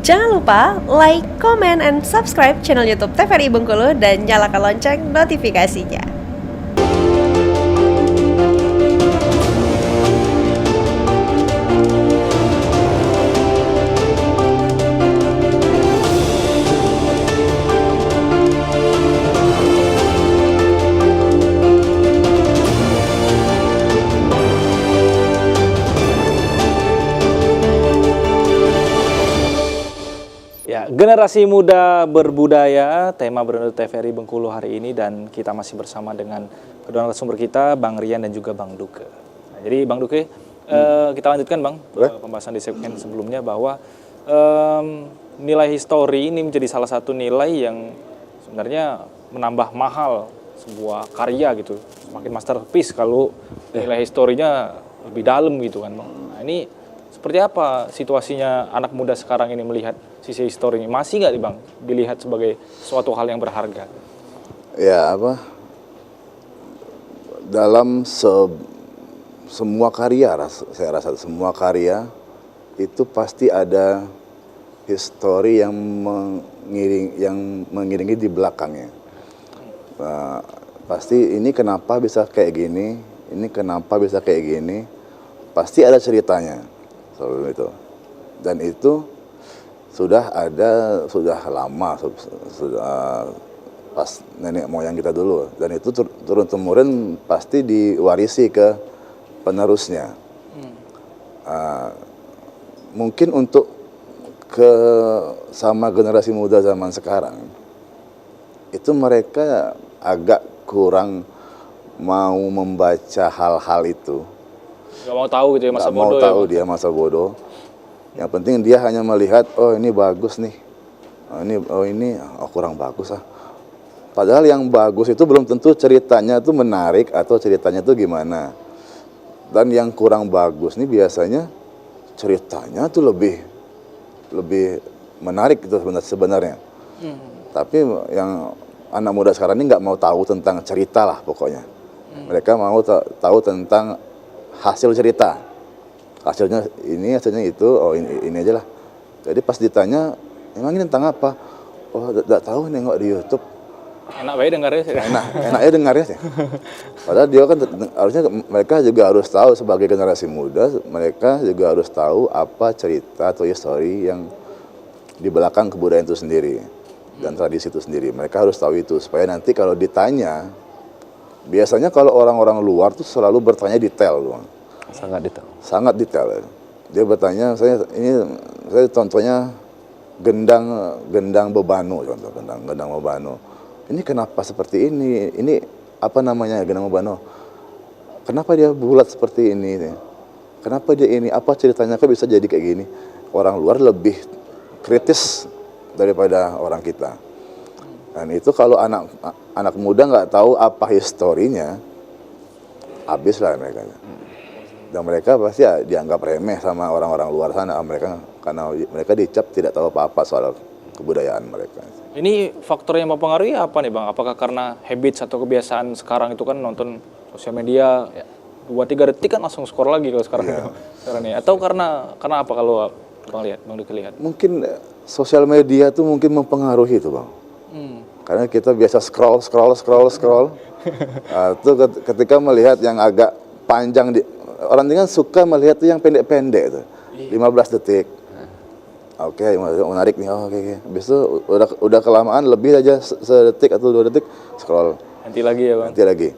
Jangan lupa like, comment, and subscribe channel YouTube TVRI Bengkulu dan nyalakan lonceng notifikasinya. Ya, generasi muda berbudaya, tema bernuansa TVRI Bengkulu hari ini, dan kita masih bersama dengan kedua narasumber kita, Bang Rian dan juga Bang Duke. Nah, jadi Bang Duke, kita lanjutkan Bang pembahasan di segmen sebelumnya bahwa nilai histori ini menjadi salah satu nilai yang sebenarnya menambah mahal sebuah karya gitu. Semakin masterpiece kalau nilai historinya lebih dalam gitu kan Bang. Nah, ini seperti apa situasinya anak muda sekarang ini melihat sisi historinya? Masih nggak nih Bang dilihat sebagai suatu hal yang berharga? Ya dalam semua karya, saya rasa semua karya itu pasti ada histori yang mengiringi di belakangnya. Pasti ini kenapa bisa kayak gini, ini kenapa bisa kayak gini, pasti ada ceritanya. Itu. Dan itu sudah lama, sudah pas nenek moyang kita dulu, dan itu turun temurun pasti diwarisi ke penerusnya. Mungkin untuk sama generasi muda zaman sekarang itu mereka agak kurang mau membaca hal-hal itu. Gak mau tahu gitu ya, masa bodoh. Gak mau tahu dia masa bodoh. Yang penting dia hanya melihat, oh ini bagus nih, ini kurang bagus ah. Padahal yang bagus itu belum tentu ceritanya itu menarik atau ceritanya itu gimana. Dan yang kurang bagus nih biasanya ceritanya tuh lebih menarik itu sebenarnya. Tapi yang anak muda sekarang ini nggak mau tahu tentang cerita lah pokoknya. Mereka mau tahu tentang hasil cerita, hasilnya ini, hasilnya itu, oh ini aja lah. Jadi pas ditanya, emang ini tentang apa? Oh, tidak tahu, nengok di YouTube. Enak banget dengarnya sih. Enaknya dengarnya sih. Padahal dia kan harusnya mereka juga harus tahu sebagai generasi muda, mereka juga harus tahu apa cerita atau histori yang di belakang kebudayaan itu sendiri dan tradisi itu sendiri. Mereka harus tahu itu supaya nanti kalau ditanya. Biasanya kalau orang-orang luar tuh selalu bertanya detail, Bang. Sangat detail. Dia bertanya, saya contohnya gendang bebano, gendang bebano. Ini kenapa seperti ini? Ini apa namanya gendang bebano? Kenapa dia bulat seperti ini? Kenapa dia ini? Apa ceritanya kok bisa jadi kayak gini? Orang luar lebih kritis daripada orang kita. Dan itu kalau anak muda nggak tahu apa historinya, habislah mereka. Dan mereka pasti ya dianggap remeh sama orang-orang luar sana, karena mereka dicap tidak tahu apa-apa soal kebudayaan mereka. Ini faktor yang mempengaruhi apa nih Bang? Apakah karena habits atau kebiasaan sekarang itu kan nonton sosial media 2-3 detik kan langsung skor lagi kalau sekarang itu. Sekarang ini. Atau karena apa kalau Bang Duke lihat? Mungkin sosial media itu mungkin mempengaruhi itu Bang. Karena kita biasa scroll. Itu ketika melihat yang agak panjang, orang ini kan suka melihat tuh yang pendek-pendek tuh, 15 detik. Oke, menarik nih. Oke. Habis itu udah kelamaan lebih aja sedetik atau 2 detik scroll. Nanti lagi ya Bang. Nanti lagi.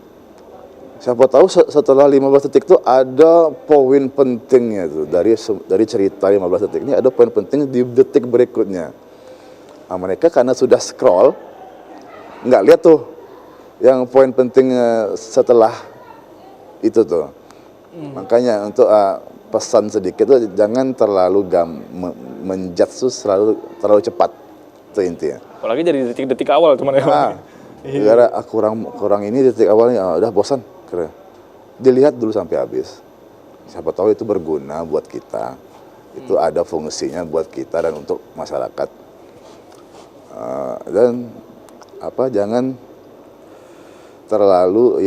Siapa tahu setelah 15 detik tuh ada poin pentingnya tuh dari cerita 15 detik ini, ada poin penting di detik berikutnya. Nah, mereka karena sudah scroll nggak lihat tuh yang poin penting setelah itu tuh. Makanya untuk pesan sedikit tuh jangan terlalu menjudge terlalu cepat, itu intinya. Apalagi dari detik-detik awal teman ya. Gara kurang ini detik awalnya udah bosan. Dilihat dulu sampai habis. Siapa tahu itu berguna buat kita. Itu ada fungsinya buat kita dan untuk masyarakat. Dan jangan terlalu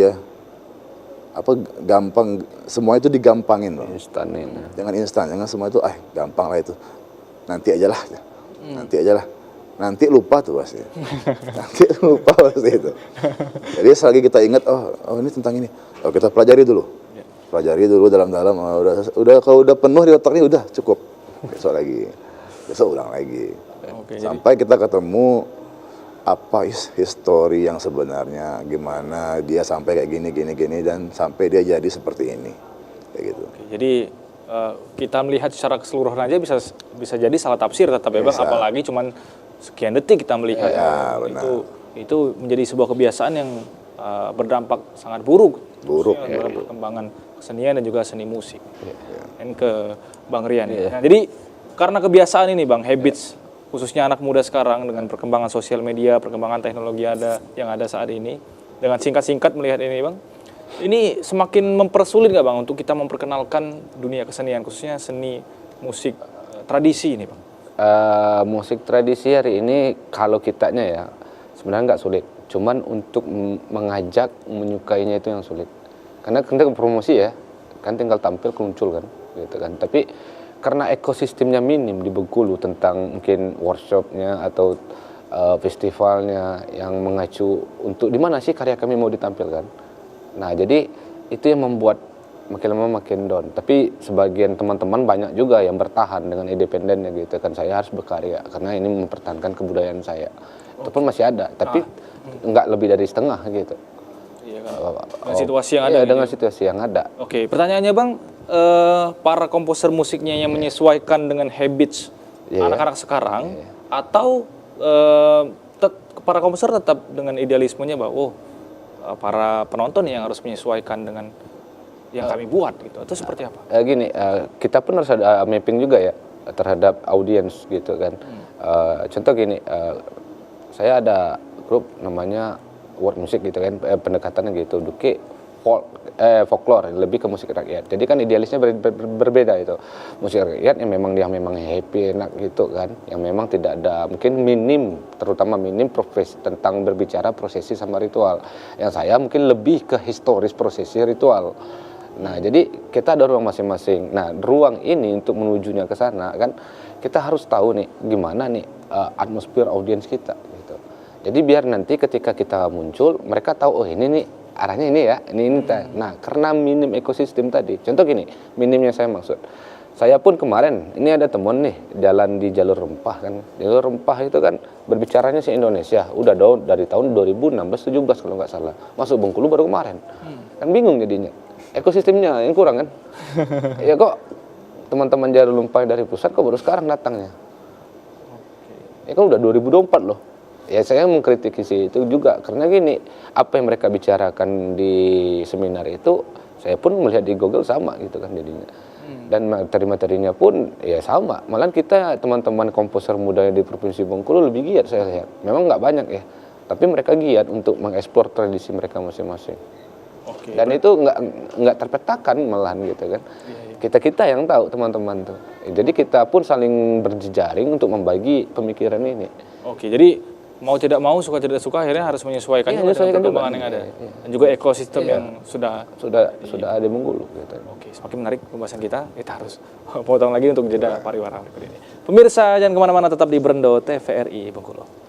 gampang, semua itu digampangin loh. Jangan instan, jangan semua itu gampang lah itu, nanti aja lah. Nanti aja lah. Nanti lupa tuh pasti. Nanti lupa pasti itu. Jadi selagi kita ingat, oh ini tentang ini. Oh kita pelajari dulu. Pelajari dulu dalam-dalam. Udah kalau udah penuh di otak ini udah cukup. Besok lagi. Besok ulang lagi. Sampai kita ketemu apa history yang sebenarnya, gimana dia sampai kayak gini dan sampai dia jadi seperti ini. Kayak gitu. Jadi kita melihat secara keseluruhan aja bisa jadi salah tafsir tetap ya Bang, apalagi cuman sekian detik kita melihat. Itu menjadi sebuah kebiasaan yang berdampak sangat buruk dalam perkembangan kesenian dan juga seni musik. Dan ke Bang Rian. Nah, jadi karena kebiasaan ini Bang, habits khususnya anak muda sekarang dengan perkembangan sosial media, perkembangan teknologi yang ada saat ini, dengan singkat-singkat melihat ini Bang, ini semakin mempersulit nggak Bang untuk kita memperkenalkan dunia kesenian, khususnya seni musik tradisi ini Bang? Musik tradisi hari ini kalau kitanya ya sebenarnya nggak sulit, cuman untuk mengajak menyukainya itu yang sulit. Karena kita promosi ya, kan tinggal tampil muncul kan, gitu kan. Tapi karena ekosistemnya minim di Bengkulu tentang mungkin workshopnya atau festivalnya yang mengacu untuk di mana sih karya kami mau ditampilkan. Nah jadi itu yang membuat makin lama makin down. Tapi sebagian teman-teman banyak juga yang bertahan dengan independennya gitu kan. Saya harus berkarya karena ini mempertahankan kebudayaan saya. Itu pun masih ada, tapi nggak lebih dari setengah gitu. Dengan situasi yang ada. Iya, dengan situasi yang ada. Oke, pertanyaannya Bang, para komposer musiknya yang menyesuaikan dengan habits anak-anak sekarang, atau para komposer tetap dengan idealismenya bahwa para penonton yang harus menyesuaikan dengan yang kami buat gitu, atau seperti apa? Gini, kita pun harus ada mapping juga ya terhadap audiens gitu kan. Contoh gini, saya ada grup namanya World Music gitu kan, pendekatannya gitu, Duke folklore, lebih ke musik rakyat. Jadi kan idealisnya berbeda itu. Musik rakyat yang memang happy, enak gitu kan, yang memang tidak ada, mungkin terutama minim profesi tentang berbicara prosesi sama ritual. Yang saya mungkin lebih ke historis prosesi ritual. Nah, jadi kita ada ruang masing-masing. Nah, ruang ini untuk menujunya ke sana kan kita harus tahu nih gimana nih atmosfer audiens kita gitu. Jadi biar nanti ketika kita muncul mereka tahu oh ini nih arahnya ini ya, ini. Nah, karena minim ekosistem tadi. Contoh gini, minimnya saya maksud. Saya pun kemarin ini ada teman nih jalan di jalur rempah kan. Jalur rempah itu kan berbicaranya se Indonesia. Udah dari tahun 2016-17 kalau nggak salah. Masuk Bengkulu baru kemarin. Kan bingung jadinya. Ekosistemnya yang kurang kan. Ya kok teman-teman jalur rempah dari pusat kok baru sekarang datangnya. Ya kan udah 2024 loh. Ya saya mengkritisi itu juga karena gini, apa yang mereka bicarakan di seminar itu saya pun melihat di Google sama gitu kan jadinya. Dan materi-materinya pun ya sama. Malah kita teman-teman komposer muda di Provinsi Bengkulu lebih giat saya lihat. Memang nggak banyak ya, tapi mereka giat untuk mengeksplor tradisi mereka masing-masing. Dan itu nggak terpetakan malahan gitu kan. Kita yang tahu teman-teman tuh. Jadi kita pun saling berjejaring untuk membagi pemikiran ini. Oke, jadi mau tidak mau, suka tidak suka, akhirnya harus menyesuaikan juga dengan perkembangan yang ada. Dan juga ekosistem yang sudah ada di Bengkulu gitu. Oke, semakin menarik pembahasan kita harus potong lagi untuk jeda pariwara berikut ini. Pemirsa, jangan kemana-mana, tetap di Brendo TVRI Bengkulu.